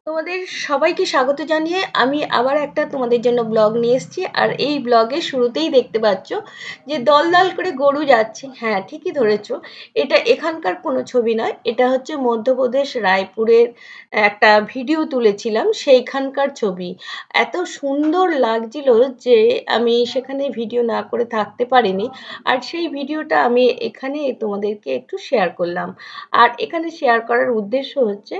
তোমাদের সবাইকে স্বাগত জানিয়ে আমি আবার একটা তোমাদের জন্য ব্লগ নিয়ে এসেছি। আর এই ব্লগের শুরুতেই দেখতে পাচ্ছ যে দল করে গরু যাচ্ছে। হ্যাঁ, ঠিকই ধরেছ, এটা এখানকার কোনো ছবি নয়, এটা হচ্ছে মধ্যপ্রদেশ রায়পুরের একটা ভিডিও তুলেছিলাম, সেইখানকার ছবি। এত সুন্দর লাগছিল যে আমি সেখানে ভিডিও না করে থাকতে পারিনি। আর সেই ভিডিওটা আমি এখানে তোমাদেরকে একটু শেয়ার করলাম। আর এখানে শেয়ার করার উদ্দেশ্য হচ্ছে,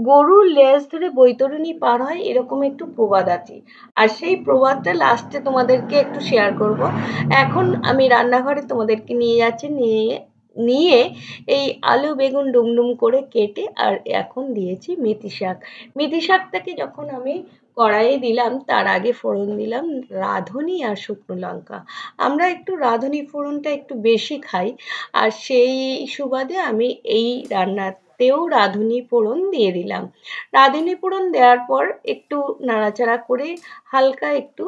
গরুর লেজ ধরে বৈতরণী পার হয় এরকম একটু প্রবাদ আছে। আর সেই প্রবাদটা লাস্টে তোমাদেরকে একটু শেয়ার করব। এখন আমি রান্নাঘরে তোমাদেরকে নিয়ে যাচ্ছি, নিয়ে এই আলু বেগুন ডুমডুম করে কেটে আর এখন দিয়েছি মেথি শাক। মেথি শাকটাকে যখন আমি কড়াইয়ে দিলাম তার আগে ফোড়ন দিলাম রাঁধুনি আর শুকনো লঙ্কা। আমরা একটু রাঁধুনি ফোড়নটা একটু বেশি খাই, আর সেই সুবাদে আমি এই রান্নাতেও রাঁধুনি ফোড়ন দিয়ে দিলাম। রাঁধুনি ফোড়ন দেওয়ার পর একটু নাড়াচাড়া করে হালকা একটু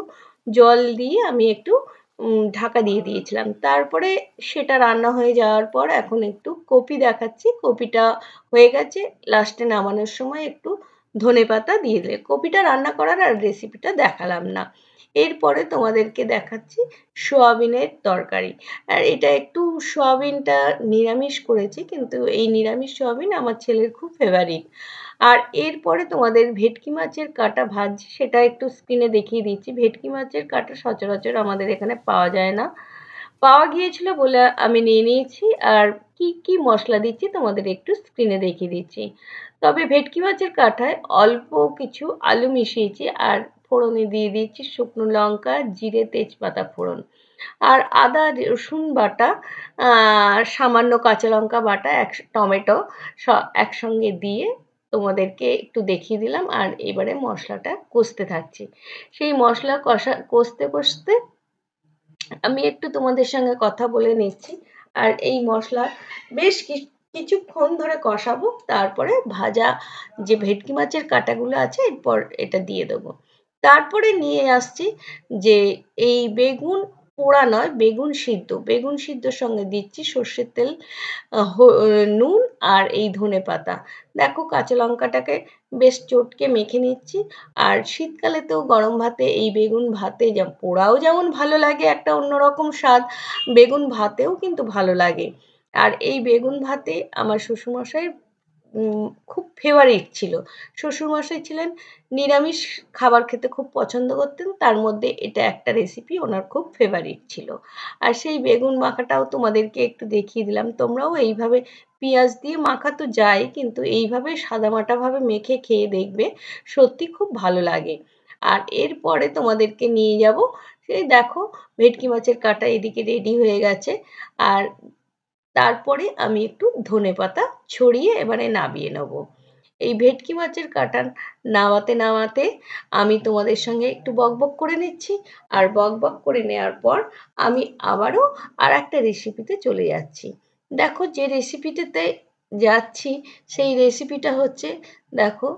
জল দিয়ে আমি একটু ঢাকা দিয়ে দিয়েছিলাম। তারপরে সেটা রান্না হয়ে যাওয়ার পর এখন একটু কপি দেখাচ্ছি। কপিটা হয়ে গেছে, লাস্টে নামানোর সময় একটু ধনেপাতা দিয়ে দিলে। কপিটা রান্না করার আর রেসিপিটা দেখালাম না। এরপরে তোমাদেরকে দেখাচ্ছি সোয়াবিনের তরকারি। আর এটা একটু সোয়াবিনটা নিরামিষ করেছি, কিন্তু এই নিরামিষ সোয়াবিন আমার ছেলের খুব ফেভারিট। আর এরপরে তোমাদের ভেটকি মাছের কাটা ভাজি, সেটা একটু স্ক্রিনে দেখিয়ে দিচ্ছি। ভেটকি মাছের কাটা সচরাচর আমাদের এখানে পাওয়া যায় না, পাওয়া গিয়েছিল বলে আমি নিয়ে নিয়েছি। আর কি কি মশলা দিচ্ছি তোমাদের একটু স্ক্রিনে দেখিয়ে দিচ্ছি। তবে ভেটকি মাছের কাঁটায় অল্প কিছু আলু মিশিয়েছি, আর ফোড়নে দিয়ে দিয়েছি শুকনো লঙ্কা, জিরে, তেজপাতা ফোড়ন, আর আদা রসুন বাটা, সামান্য কাঁচা লঙ্কা বাটা, টমেটো একসঙ্গে দিয়ে তোমাদেরকে একটু দেখিয়ে দিলাম। আর এবারে মশলাটা কষতে থাকছি। সেই মশলা কষতে কষতে আমি একটু তোমাদের সঙ্গে কথা বলে নিচ্ছি। আর এই মশলা বেশ কিছুক্ষণ ধরে কষাবো, তারপরে ভাজা যে ভেটকি মাছের কাঁটাগুলো আছে এরপর এটা দিয়ে দেবো। তারপরে নিয়ে আসছি যে এই বেগুন পোড়া নয়, বেগুন সিদ্ধ। বেগুন সিদ্ধর সঙ্গে দিচ্ছি সর্ষের তেল, নুন আর এই ধনেপাতা। দেখো কাঁচা লঙ্কাটাকে বেশ চটকে মেখে নিচ্ছি। আর শীতকালে তো গরম ভাতে এই বেগুন ভাতে পোড়াও যেমন ভালো লাগে, একটা অন্যরকম স্বাদ, বেগুন ভাতেও কিন্তু ভালো লাগে। আর এই বেগুন ভাতে আমার শ্বশুরমশাই খুব ফেভারিট ছিল। শ্বশুরমশাই ছিলেন নিরামিষ খাবার খেতে খুব পছন্দ করতেন, তার মধ্যে এটা একটা রেসিপি ওনার খুব ফেভারিট ছিল। আর সেই বেগুন মাখাটাও তোমাদেরকে একটু দেখিয়ে দিলাম। তোমরাও এইভাবে পেঁয়াজ দিয়ে মাখা তো যায়, কিন্তু এইভাবে সাদামাটাভাবে মেখে খেয়ে দেখবে, সত্যি খুব ভালো লাগে। আর এরপরে তোমাদেরকে নিয়ে যাব, সেই দেখো ভেটকি মাছের কাঁটা এদিকে রেডি হয়ে গেছে। আর তারপরে আমি একটু ধনেপাতা ছড়িয়ে এবারে নামিয়ে নেব। এই ভেটকি মাছের কাঁটা নামাতে নামাতে আমি তোমাদের সঙ্গে একটু বকবক করে নিচ্ছি। আর বকবক করে নেওয়ার পর আমি আবারও আর একটা রেসিপিতে চলে যাচ্ছি। দেখো যে রেসিপিটাতে যাচ্ছি সেই রেসিপিটা হচ্ছে, দেখো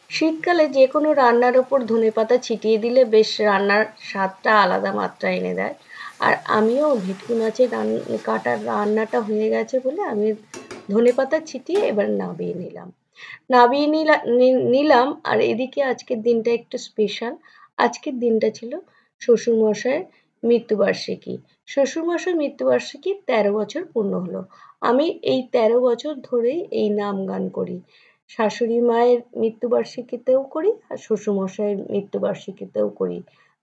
শীতকালে যে কোনো রান্নার ওপর ধনেপাতা ছিটিয়ে দিলে বেশ রান্নার স্বাদটা আলাদা মাত্রা এনে দেয়। আর আমিও ভেটকি মাছের কাটার রান্নাটা হয়ে গেছে বলে আমি ধনেপাতা ছিটিয়ে এবার নামিয়ে নিলাম। আর এদিকে আজকের দিনটা একটু স্পেশাল। আজকের দিনটা ছিল শ্বশুরমশাইয়ের মৃত্যুবার্ষিকী। শ্বশুরমশাইয়ের মৃত্যুবার্ষিকী 13 বছর পূর্ণ হলো। আমি এই 13 বছর ধরেই এই নাম গান করি। শাশুড়ি মায়ের মৃত্যুবার্ষিকীতেও করি আর শ্বশুরমশাইয়ের মৃত্যুবার্ষিকীতেও করি।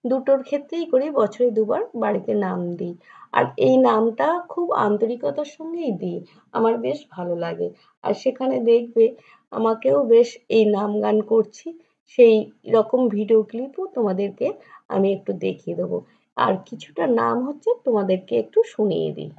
দুটোর ক্ষেত্রেই করি, বছরে দুবার বাড়িতে নাম দিই। আর এই নামটা খুব আন্তরিকতার সঙ্গেই দিই, আমার বেশ ভালো লাগে। আর সেখানে দেখবে আমাকেও বেশ এই নাম গান করছি, সেই রকম ভিডিও ক্লিপও তোমাদেরকে আমি একটু দেখিয়ে দেবো। আর কিছুটা নাম হচ্ছে তোমাদেরকে একটু শুনিয়ে দিই।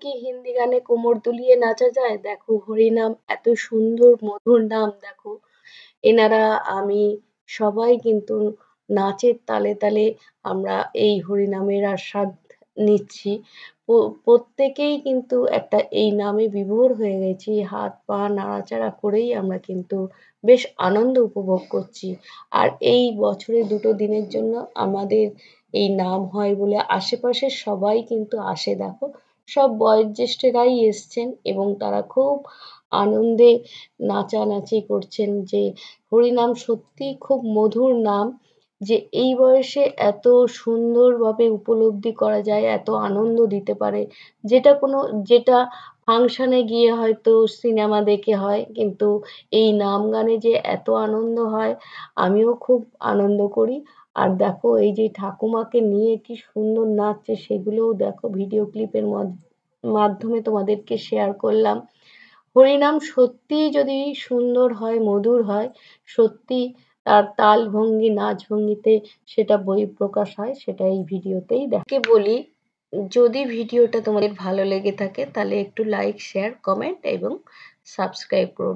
কি হিন্দি গানে কোমর দুলিয়ে নাচা যায়? দেখো হরিনাম এত সুন্দর মধুর নাম দেখো। এনারা আমি সবাই কিন্তু নাচের তালে তালে আমরা এই হরিনামের আস্বাদ নিচ্ছি। প্রত্যেকেই কিন্তু একটা এই নামে বিভোর হয়ে গেছি। হাত পা নাড়াচাড়া করেই আমরা কিন্তু বেশ আনন্দ উপভোগ করছি। আর এই বছরে ২ দিনের জন্য আমাদের এই নাম হয় বলে আশেপাশের সবাই কিন্তু আসে দেখো। সব বয়োজ্যেষ্ঠরাই এসছেন এবং তারা খুব আনন্দে নাচানাচি করছেন যে হরিনাম সত্যিই খুব মধুর নাম, যে এই বয়সে এত সুন্দরভাবে উপলব্ধি করা যায়, এত আনন্দ দিতে পারে, যেটা ফাংশনে গিয়ে হয়তো সিনেমা দেখে হয়, কিন্তু এই নাম গানে যে এত আনন্দ হয় আমিও খুব আনন্দ করি। আর দেখো এই যে ঠাকুমাকে নিয়ে কি সুন্দর নাচছে সেগুলোও দেখো ভিডিও ক্লিপের মাধ্যমে তোমাদেরকে শেয়ার করলাম। হরিনাম সত্যিই যদি সুন্দর হয়, মধুর হয়, সত্যি তার তাল ভঙ্গি, নাচ ভঙ্গিতে সেটা বহিঃপ্রকাশ হয়, সেটা এই ভিডিওতেই বলি, যদি ভিডিওটা তোমাদের ভালো লেগে থাকে তাহলে একটু লাইক, শেয়ার, কমেন্ট এবং সাবস্ক্রাইব করো।